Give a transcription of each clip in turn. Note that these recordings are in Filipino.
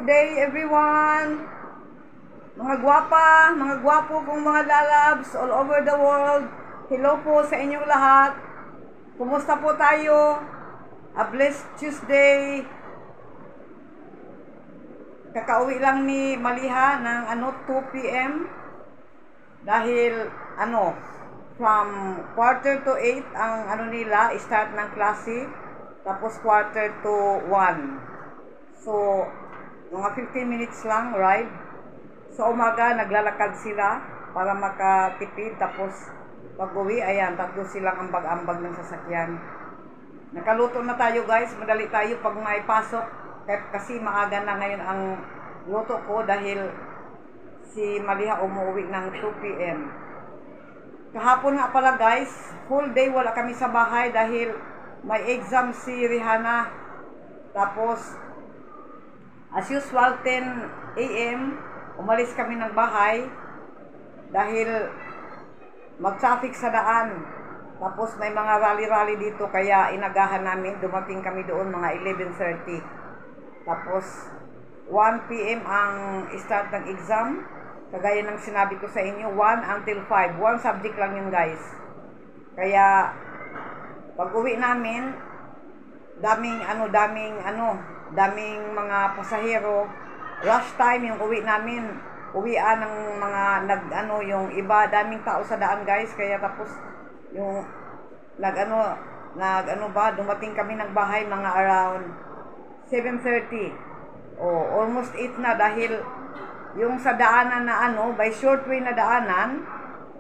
day everyone! Mga gwapa, mga gwapo kong mga lalabs all over the world. Hello po sa inyong lahat. Kumusta po tayo? A blessed Tuesday. Kakauwi lang ni Maliha ng 2 p.m. Dahil from quarter to 8 ang nila, start ng klase. Tapos quarter to 1. So, mga 15 minutes lang ride. Sa umaga, naglalakad sila para makatipid. Tapos, pag-uwi, ayan, tatlo silang ambag-ambag ng sasakyan. Nakaluto na tayo guys. Madali tayo pag may pasok. Kasi maaga na ngayon ang luto ko dahil si Maliha umuwi ng 2 p.m. Kahapon nga pala guys, full day wala kami sa bahay dahil may exam si Rihanna. Tapos, as usual, 10 a.m., umalis kami ng bahay dahil mag-traffic sa daan. Tapos may mga rally-rally dito kaya inagahan namin. Dumating kami doon mga 11:30. Tapos 1 p.m. ang start ng exam. Kagaya ng sinabi ko sa inyo, 1 until 5. One subject lang yun guys. Kaya pag uwi namin, daming mga pasahero. Rush time yung uwi namin. Uwian ng mga yung iba, daming tao sa daan guys. Kaya tapos yung dumating kami ng bahay mga around 7:30. Almost 8 na dahil yung sa daanan na by short way na daanan,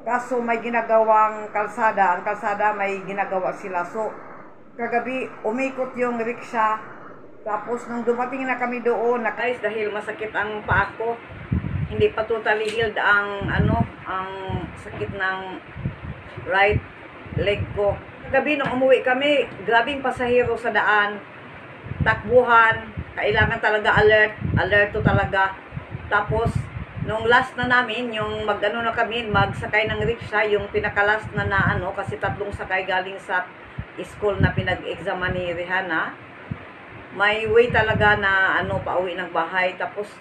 kaso may ginagawang kalsada. Ang kalsada may ginagawa sila. So, kagabi umikot yung rickshaw. Tapos nung dumating na kami doon, guys, dahil masakit ang paa ko, hindi pa totally healed ang sakit ng right leg ko. Gabi nung umuwi kami, grabing pasahero sa daan, takbuhan, kailangan talaga alerto talaga. Tapos nung last na namin, yung magsakay ng rickshaw, yung pinakalas na kasi tatlong sakay galing sa school na pinag-exama ni Rihanna. May way talaga na pauwi ng bahay. Tapos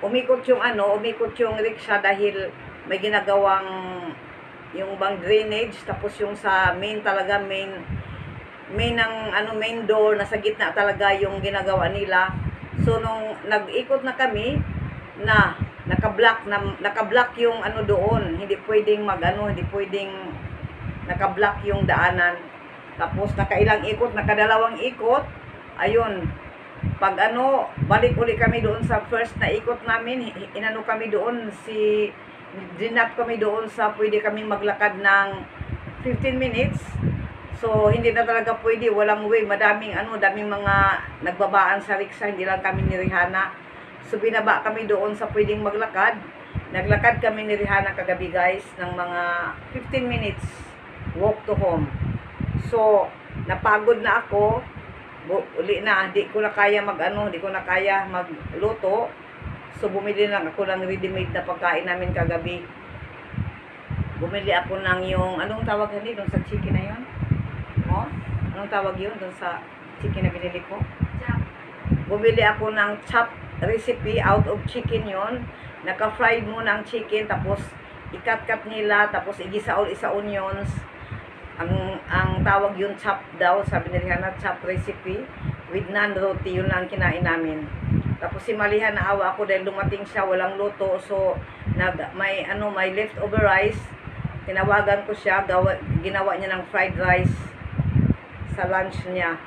umikot yung rickshaw dahil may ginagawang yung bang drainage. Tapos yung sa main door na sa gitna talaga yung ginagawa nila. So nung nag-ikot na kami na naka-block yung doon. Hindi pwedeng hindi pwedeng naka-block yung daanan. Tapos nakailang ikot, nakadalawang ikot. Ayun, pag balik uli kami doon sa first na ikot namin, kami doon, dinap kami doon sa pwede kami maglakad ng 15 minutes. So, hindi na talaga pwede, walang way, daming mga nagbabaan sa rickshaw, hindi lang kami ni Rihanna. So, binaba kami doon sa pwedeng maglakad. Naglakad kami ni Rihanna kagabi guys, ng mga 15 minutes walk to home. So, napagod na ako. Uli na, di ko na kaya magluto. So bumili lang ako ng ready-made na pagkain namin kagabi. Bumili ako ng yung tawag hindi doon sa chicken na yun? Anong tawag yun doon sa chicken na binili ko? Chop. Bumili ako ng chop recipe out of chicken yun. Naka-fried muna ang chicken, tapos ikat-kat nila, tapos igisa sa onions. Ang tawag yun chop daw, sabi ni Rihanna, chop recipe with naan roti, yun lang kinain namin. Tapos si Maliha, naawa ako dahil dumating siya, walang luto. So may leftover rice. Tinawagan ko siya, ginawa niya ng fried rice sa lunch niya.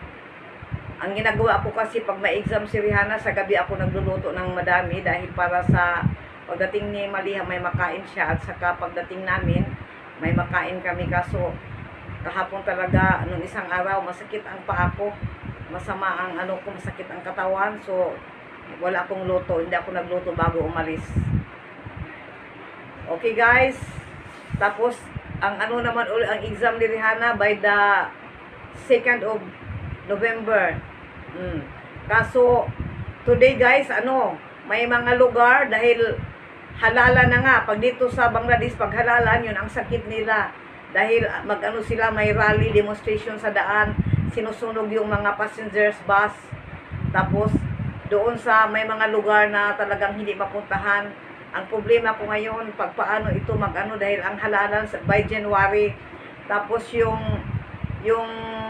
Ang ginagawa ko kasi pag may exam si Rihanna, sa gabi ako nagluluto ng madami dahil para sa pagdating ni Maliha may makain siya, at saka pagdating namin may makain kami. Kaso kahapon talaga, nung isang araw, masakit ang paa ko. Masama ang masakit ang katawan. So, wala akong luto. Hindi ako nagluto bago umalis. Okay guys. Tapos, ang ang exam ni Rihanna by the 2nd of November. Kaso, today guys, may mga lugar dahil halalan na nga. Pag dito sa Bangladesh, pag halalan, yun ang sakit nila. Dahil sila, may rally demonstration sa daan, sinusunog yung mga passengers bus. Tapos doon sa may mga lugar na talagang hindi mapuntahan. Ang problema ko ngayon, pag paano ito mag-ano, dahil ang halalan by January, tapos yung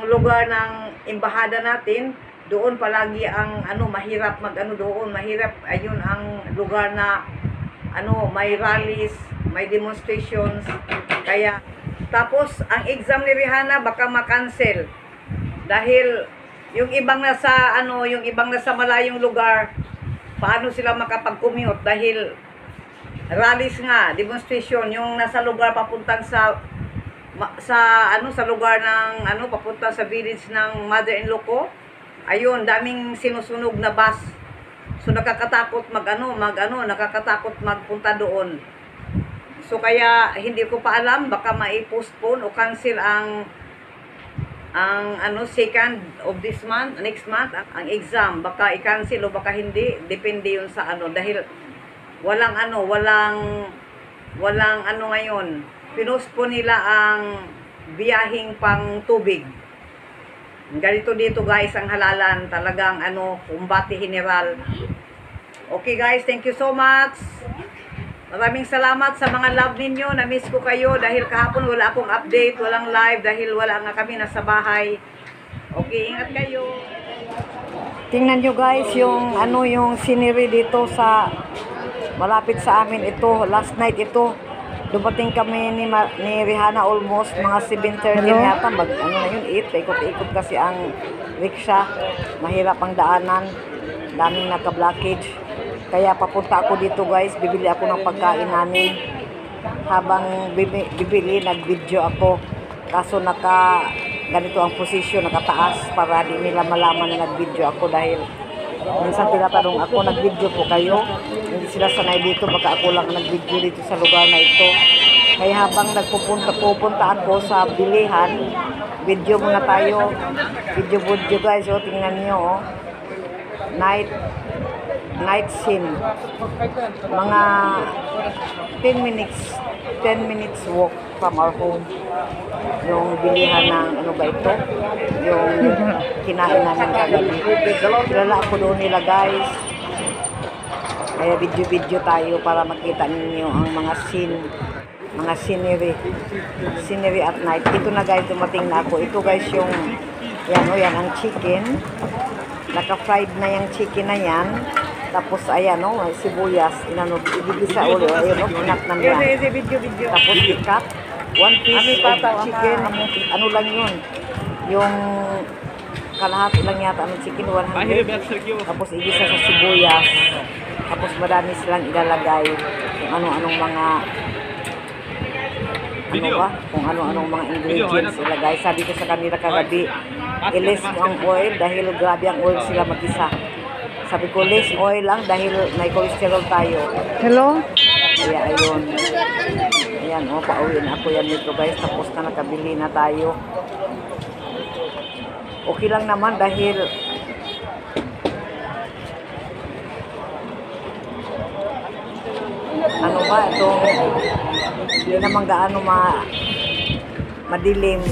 lugar ng embahada natin, doon palagi ang ano, mahirap mag-ano doon, mahirap, ayun ang lugar na ano, may rallies, may demonstrations, kaya tapos ang exam ni Rihanna baka ma-cancel dahil yung ibang nasa ano, yung ibang nasa malayong lugar, paano sila makapag-commute dahil rallies nga, demonstration, yung nasa lugar papuntang sa ano, sa lugar ng ano, papunta sa village ng mother-in-law ko. Ayun, daming sinusunog na bus. So nakakatakot nakakatakot magpunta doon. So kaya hindi ko pa alam, baka mai-postpone o cancel ang ano, second of this month, next month, ang exam, baka i-cancel o baka hindi, depende yun sa ano, dahil walang ano ngayon, pinospone nila ang biyahing pang tubig. Ganito dito guys, ang halalan, talagang ano, kumbate general. Okay guys, thank you so much. Maraming salamat sa mga love ninyo. Na-miss ko kayo dahil kahapon wala akong update, walang live dahil wala nga kami nasa bahay. Okay, ingat kayo. Tingnan nyo guys yung ano, yung scenery dito sa malapit sa amin ito. Last night ito. Dumating kami ni Rihanna almost mga 7:30 yata. Ano na yun, 8. Paikot-ikot kasi ang rickshaw. Mahirap ang daanan. Daming naka-blockage. Kaya papunta ako dito guys, bibili ako ng pagkain namin. Habang bibili, nag-video ako. Kaso ganito ang posisyon, nakataas para di nila malaman na nag-video ako dahil minsan tinatanong ako, nag-video po kayo? Hindi sila sanay dito, baka ako lang nag-video dito sa lugar na ito. Kaya habang pupunta ako sa bilihan, video muna tayo. Video guys, oh, tingnan nyo, oh. Night scene. Mga 10 minutes walk from our home. Yung bilihan ng ano ba ito? Yung kinain namin kagabi. Kilala ako doon nila guys. Kaya video tayo para makita ninyo ang mga scene. Mga scenery at night. Ito na guys, dumating na ako. Ito guys yung yan ang chicken. Naka-fried na yung chicken na yan. Tapos ayan o, sibuyas, ibigisa ulit, ayun o, pinatnan yan. Tapos ikat, 1 piece of chicken, ano lang yun, yung kalahati lang yata ng chicken, 100. Tapos igisa sa sibuyas, tapos madami silang ilalagay kung ano-anong mga, kung ano-anong mga ingredients ilagay. Sabi ko sa kanila kagabi, ilis mo ang oil dahil grabe ang oil sila mag-isa. Sabi ko, less oil lang dahil may cholesterol tayo. Hello? Kaya ayun. Ayan, oh, pauwi na ako yan dito guys. Tapos na nakabili na tayo. Okay lang naman dahil ano ba itong hindi naman gaano madilim.